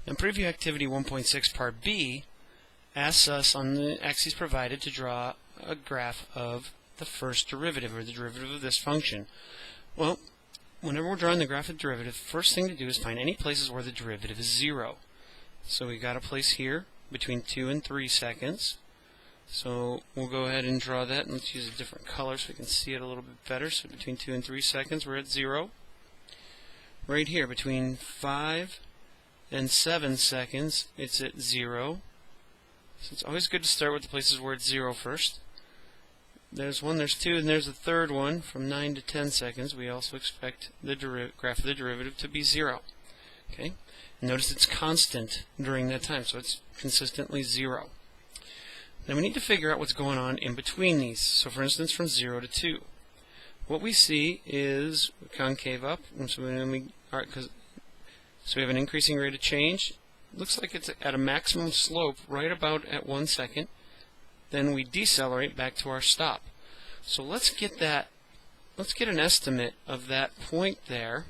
Now, Preview Activity 1.6 Part B asks us on the axes provided to draw a graph of the first derivative, or the derivative of this function. Well, whenever we're drawing the graph of the derivative, first thing to do is find any places where the derivative is 0. So we got a place here between 2 and 3 seconds. So we'll go ahead and draw that, and let's use a different color so we can see it a little bit better. So between 2 and 3 seconds, we're at 0. Right here, between 5 and 7 seconds, it's at 0. So it's always good to start with the places where it's 0 first. There's 1, there's 2, and there's a third one. From 9 to 10 seconds, we also expect the graph of the derivative to be 0. Okay? Notice it's constant during that time, so it's consistently 0. Now we need to figure out what's going on in between these. So for instance, from 0 to 2. What we see is concave up, and so we have an increasing rate of change. Looks like it's at a maximum slope right about at 1 second. Then we decelerate back to our stop. So let's get an estimate of that point there.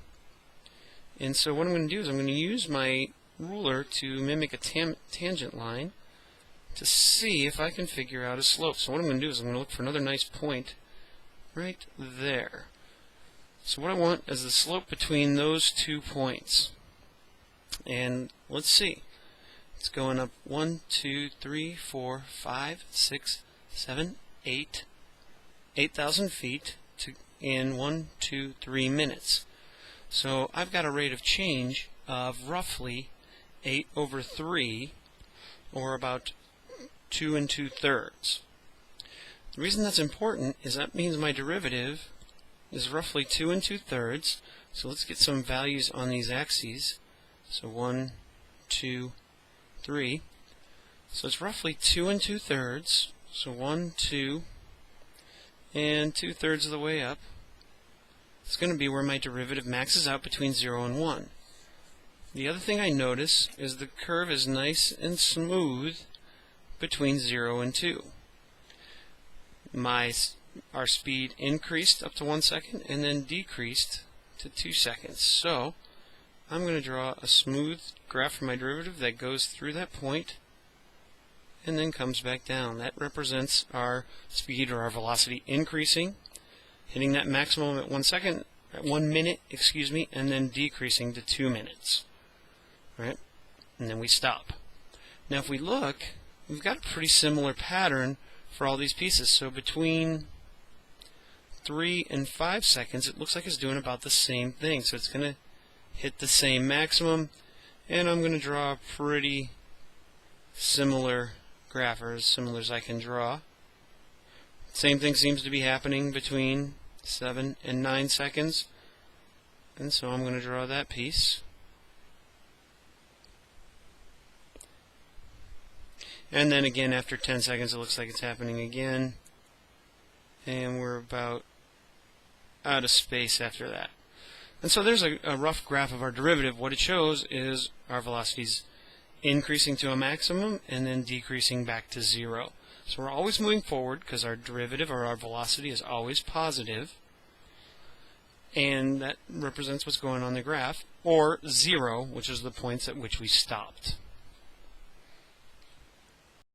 And so what I'm going to do is I'm going to use my ruler to mimic a tangent line to see if I can figure out a slope. So what I'm going to do is I'm going to look for another nice point right there. So what I want is the slope between those 2 points. And let's see. It's going up 1, 2, 3, 4, 5, 6, 7, 8, 8,000 feet in 1, 2, 3 minutes. So I've got a rate of change of roughly 8 over 3, or about 2 2/3. The reason that's important is that means my derivative is roughly 2 2/3. So let's get some values on these axes. So 1, 2, 3. So it's roughly 2 2/3. So 1, 2, and 2/3 of the way up. It's going to be where my derivative maxes out between 0 and 1. The other thing I notice is the curve is nice and smooth between 0 and 2. Our speed increased up to 1 second and then decreased to 2 seconds. So I'm going to draw a smooth graph for my derivative that goes through that point and then comes back down. That represents our speed, or our velocity, increasing, hitting that maximum at 1 minute, and then decreasing to 2 minutes. Right? And then we stop. Now if we look, we've got a pretty similar pattern for all these pieces. So between 3 and 5 seconds, it looks like it's doing about the same thing. So it's going to hit the same maximum, and I'm going to draw a pretty similar graph, or as similar as I can draw. Same thing seems to be happening between 7 and 9 seconds, and so I'm going to draw that piece. And then again, after 10 seconds, it looks like it's happening again, and we're about out of space after that. And so there's a rough graph of our derivative. What it shows is our velocities increasing to a maximum and then decreasing back to 0. So we're always moving forward because our derivative, or our velocity, is always positive, and that represents what's going on in the graph, or 0, which is the points at which we stopped.